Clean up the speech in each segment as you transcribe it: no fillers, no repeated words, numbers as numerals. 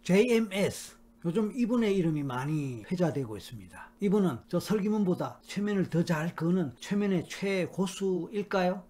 JMS, 요즘 이분의 이름이 많이 회자되고 있습니다. 이분은 저 설기문보다 최면을 더 잘 그는 최면의 최고수일까요?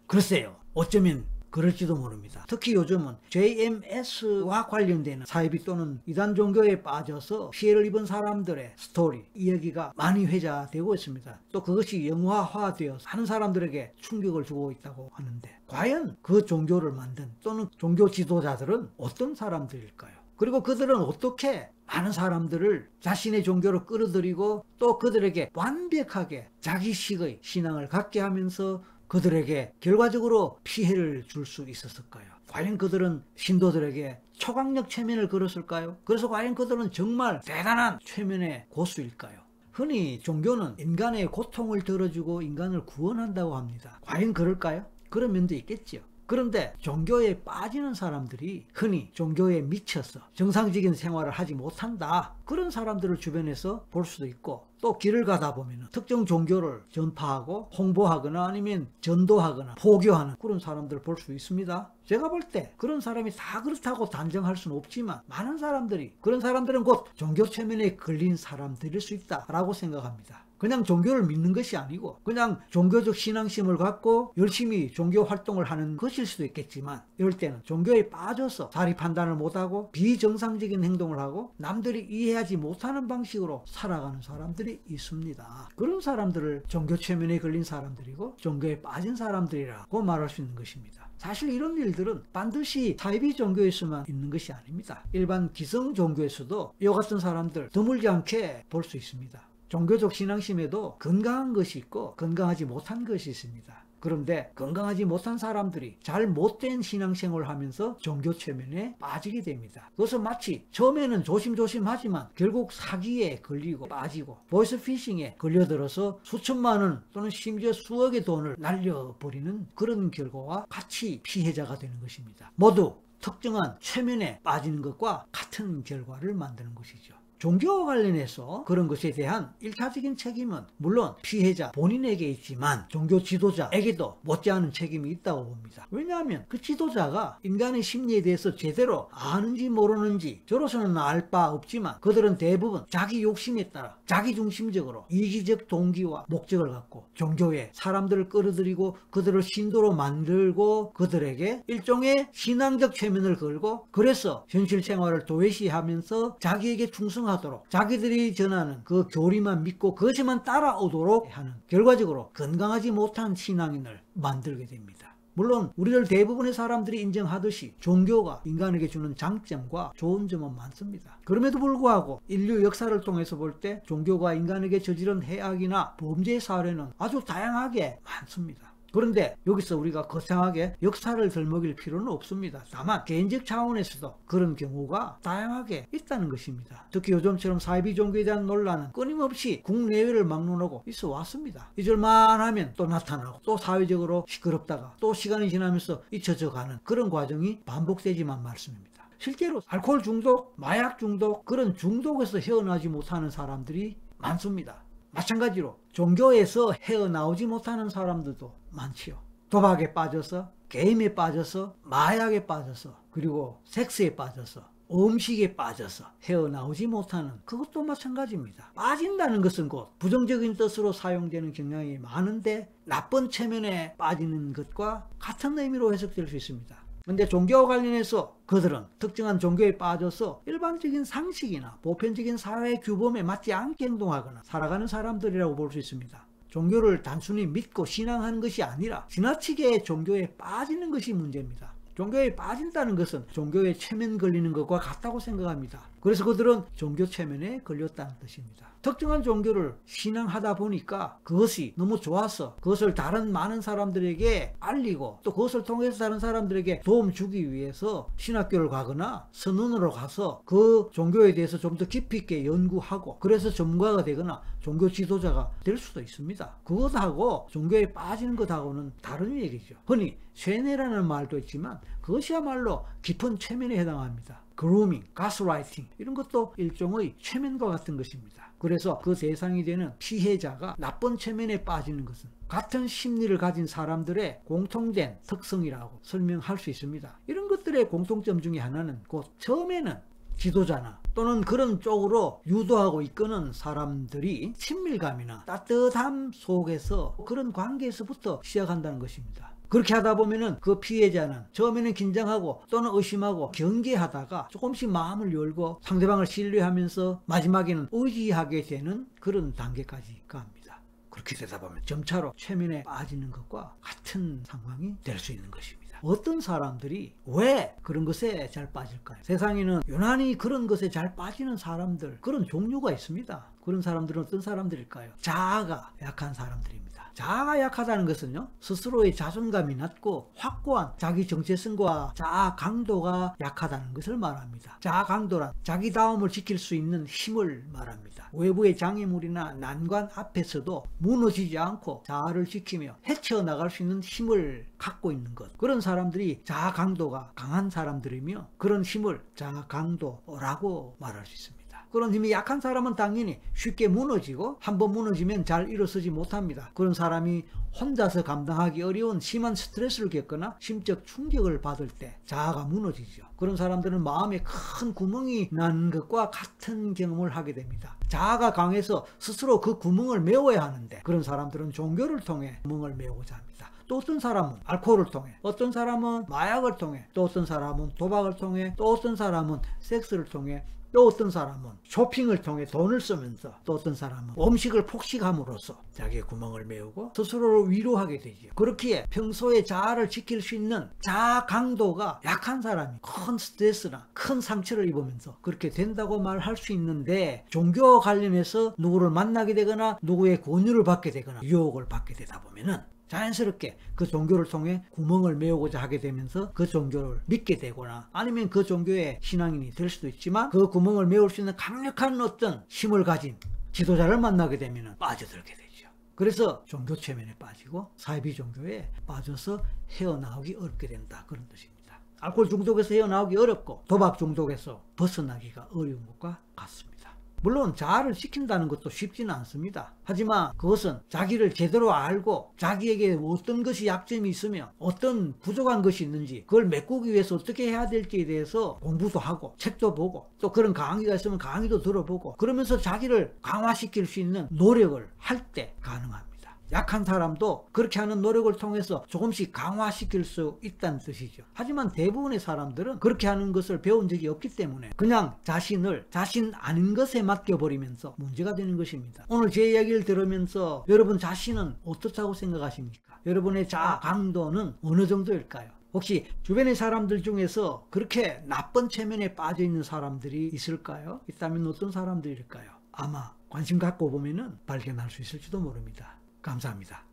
글쎄요, 어쩌면 그럴지도 모릅니다. 특히 요즘은 JMS와 관련되는 사이비 또는 이단 종교에 빠져서 피해를 입은 사람들의 스토리, 이야기가 많이 회자되고 있습니다. 또 그것이 영화화되어서 많은 사람들에게 충격을 주고 있다고 하는데, 과연 그 종교를 만든 또는 종교 지도자들은 어떤 사람들일까요? 그리고 그들은 어떻게 많은 사람들을 자신의 종교로 끌어들이고 또 그들에게 완벽하게 자기식의 신앙을 갖게 하면서 그들에게 결과적으로 피해를 줄 수 있었을까요? 과연 그들은 신도들에게 초강력 최면을 걸었을까요? 그래서 과연 그들은 정말 대단한 최면의 고수일까요? 흔히 종교는 인간의 고통을 덜어주고 인간을 구원한다고 합니다. 과연 그럴까요? 그런 면도 있겠죠. 그런데 종교에 빠지는 사람들이 흔히 종교에 미쳐서 정상적인 생활을 하지 못한다, 그런 사람들을 주변에서 볼 수도 있고, 또 길을 가다 보면 특정 종교를 전파하고 홍보하거나 아니면 전도하거나 포교하는 그런 사람들을 볼 수 있습니다. 제가 볼 때 그런 사람이 다 그렇다고 단정할 수는 없지만 많은 사람들이, 그런 사람들은 곧 종교 최면에 걸린 사람들일 수 있다라고 생각합니다. 그냥 종교를 믿는 것이 아니고 그냥 종교적 신앙심을 갖고 열심히 종교 활동을 하는 것일 수도 있겠지만, 이럴 때는 종교에 빠져서 자리 판단을 못하고 비정상적인 행동을 하고 남들이 이해하지 못하는 방식으로 살아가는 사람들이 있습니다. 그런 사람들을 종교 최면에 걸린 사람들이고 종교에 빠진 사람들이라고 말할 수 있는 것입니다. 사실 이런 일들은 반드시 사이비 종교에서만 있는 것이 아닙니다. 일반 기성 종교에서도 이와 같은 사람들 드물지 않게 볼 수 있습니다. 종교적 신앙심에도 건강한 것이 있고 건강하지 못한 것이 있습니다. 그런데 건강하지 못한 사람들이 잘 못된 신앙생활을 하면서 종교 최면에 빠지게 됩니다. 그것은 마치 처음에는 조심조심하지만 결국 사기에 걸리고 빠지고 보이스피싱에 걸려들어서 수천만 원 또는 심지어 수억의 돈을 날려버리는 그런 결과와 같이 피해자가 되는 것입니다. 모두 특정한 최면에 빠지는 것과 같은 결과를 만드는 것이죠. 종교와 관련해서 그런 것에 대한 1차적인 책임은 물론 피해자 본인에게 있지만 종교 지도자에게도 못지않은 책임이 있다고 봅니다. 왜냐하면 그 지도자가 인간의 심리에 대해서 제대로 아는지 모르는지 저로서는 알 바 없지만, 그들은 대부분 자기 욕심에 따라 자기중심적으로 이기적 동기와 목적을 갖고 종교에 사람들을 끌어들이고 그들을 신도로 만들고 그들에게 일종의 신앙적 최면을 걸고, 그래서 현실 생활을 도외시하면서 자기에게 충성하도록 자기들이 전하는 그 교리만 믿고 그것에만 따라오도록 하는, 결과적으로 건강하지 못한 신앙인을 만들게 됩니다. 물론 우리들 대부분의 사람들이 인정하듯이 종교가 인간에게 주는 장점과 좋은 점은 많습니다. 그럼에도 불구하고 인류 역사를 통해서 볼 때 종교가 인간에게 저지른 해악이나 범죄 사례는 아주 다양하게 많습니다. 그런데 여기서 우리가 거창하게 역사를 들먹일 필요는 없습니다. 다만 개인적 차원에서도 그런 경우가 다양하게 있다는 것입니다. 특히 요즘처럼 사이비 종교에 대한 논란은 끊임없이 국내외를 막론하고 있어 왔습니다. 잊을만 하면 또 나타나고 또 사회적으로 시끄럽다가 또 시간이 지나면서 잊혀져가는 그런 과정이 반복되지만 말씀입니다. 실제로 알코올 중독, 마약 중독, 그런 중독에서 헤어나지 못하는 사람들이 많습니다. 마찬가지로 종교에서 헤어나오지 못하는 사람들도 많지요. 도박에 빠져서, 게임에 빠져서, 마약에 빠져서, 그리고 섹스에 빠져서, 음식에 빠져서 헤어나오지 못하는, 그것도 마찬가지입니다. 빠진다는 것은 곧 부정적인 뜻으로 사용되는 경향이 많은데 나쁜 체면에 빠지는 것과 같은 의미로 해석될 수 있습니다. 근데 종교와 관련해서 그들은 특정한 종교에 빠져서 일반적인 상식이나 보편적인 사회 규범에 맞지 않게 행동하거나 살아가는 사람들이라고 볼 수 있습니다. 종교를 단순히 믿고 신앙하는 것이 아니라 지나치게 종교에 빠지는 것이 문제입니다. 종교에 빠진다는 것은 종교에 최면 걸리는 것과 같다고 생각합니다. 그래서 그들은 종교 최면에 걸렸다는 뜻입니다. 특정한 종교를 신앙하다 보니까 그것이 너무 좋아서 그것을 다른 많은 사람들에게 알리고 또 그것을 통해서 다른 사람들에게 도움 주기 위해서 신학교를 가거나 선원으로 가서 그 종교에 대해서 좀 더 깊이 있게 연구하고 그래서 전문가가 되거나 종교 지도자가 될 수도 있습니다. 그것하고 종교에 빠지는 것하고는 다른 얘기죠. 흔히 쇠뇌라는 말도 있지만 그것이야말로 깊은 최면에 해당합니다. 그루밍, 가스라이팅 이런 것도 일종의 최면과 같은 것입니다. 그래서 그 대상이 되는 피해자가 나쁜 최면에 빠지는 것은 같은 심리를 가진 사람들의 공통된 특성이라고 설명할 수 있습니다. 이런 것들의 공통점 중에 하나는 곧 처음에는 지도자나 또는 그런 쪽으로 유도하고 이끄는 사람들이 친밀감이나 따뜻함 속에서 그런 관계에서부터 시작한다는 것입니다. 그렇게 하다 보면은 그 피해자는 처음에는 긴장하고 또는 의심하고 경계하다가 조금씩 마음을 열고 상대방을 신뢰하면서 마지막에는 의지하게 되는 그런 단계까지 갑니다. 그렇게 되다 보면 점차로 최면에 빠지는 것과 같은 상황이 될 수 있는 것입니다. 어떤 사람들이 왜 그런 것에 잘 빠질까요? 세상에는 유난히 그런 것에 잘 빠지는 사람들, 그런 종류가 있습니다. 그런 사람들은 어떤 사람들일까요? 자아가 약한 사람들입니다. 자아가 약하다는 것은요, 스스로의 자존감이 낮고 확고한 자기 정체성과 자아 강도가 약하다는 것을 말합니다. 자아 강도란 자기다움을 지킬 수 있는 힘을 말합니다. 외부의 장애물이나 난관 앞에서도 무너지지 않고 자아를 지키며 헤쳐나갈 수 있는 힘을 갖고 있는 것, 그런 사람들이 자아 강도가 강한 사람들이며 그런 힘을 자아 강도라고 말할 수 있습니다. 그런 힘이 약한 사람은 당연히 쉽게 무너지고 한번 무너지면 잘 일어서지 못합니다. 그런 사람이 혼자서 감당하기 어려운 심한 스트레스를 겪거나 심적 충격을 받을 때 자아가 무너지죠. 그런 사람들은 마음에 큰 구멍이 나는 것과 같은 경험을 하게 됩니다. 자아가 강해서 스스로 그 구멍을 메워야 하는데 그런 사람들은 종교를 통해 구멍을 메우고자 합니다. 또 어떤 사람은 알코올을 통해, 어떤 사람은 마약을 통해, 또 어떤 사람은 도박을 통해, 또 어떤 사람은 섹스를 통해, 또 어떤 사람은 쇼핑을 통해 돈을 쓰면서, 또 어떤 사람은 음식을 폭식함으로써 자기의 구멍을 메우고 스스로를 위로하게 되죠. 그렇기에 평소에 자아를 지킬 수 있는 자아 강도가 약한 사람이 큰 스트레스나 큰 상처를 입으면서 그렇게 된다고 말할 수 있는데, 종교와 관련해서 누구를 만나게 되거나 누구의 권유를 받게 되거나 유혹을 받게 되다 보면은 자연스럽게 그 종교를 통해 구멍을 메우고자 하게 되면서 그 종교를 믿게 되거나 아니면 그 종교의 신앙인이 될 수도 있지만 그 구멍을 메울 수 있는 강력한 어떤 힘을 가진 지도자를 만나게 되면 빠져들게 되죠. 그래서 종교 최면에 빠지고 사이비 종교에 빠져서 헤어나오기 어렵게 된다, 그런 뜻입니다. 알코올 중독에서 헤어나오기 어렵고 도박 중독에서 벗어나기가 어려운 것과 같습니다. 물론 자아를 지킨다는 것도 쉽지는 않습니다. 하지만 그것은 자기를 제대로 알고 자기에게 어떤 것이 약점이 있으며 어떤 부족한 것이 있는지 그걸 메꾸기 위해서 어떻게 해야 될지에 대해서 공부도 하고 책도 보고 또 그런 강의가 있으면 강의도 들어보고 그러면서 자기를 강화시킬 수 있는 노력을 할 때 가능합니다. 약한 사람도 그렇게 하는 노력을 통해서 조금씩 강화시킬 수 있다는 뜻이죠. 하지만 대부분의 사람들은 그렇게 하는 것을 배운 적이 없기 때문에 그냥 자신을 자신 아닌 것에 맡겨버리면서 문제가 되는 것입니다. 오늘 제 이야기를 들으면서 여러분 자신은 어떻다고 생각하십니까? 여러분의 자아 강도는 어느 정도일까요? 혹시 주변의 사람들 중에서 그렇게 나쁜 체면에 빠져 있는 사람들이 있을까요? 있다면 어떤 사람들일까요? 아마 관심 갖고 보면은 발견할 수 있을지도 모릅니다. 감사합니다.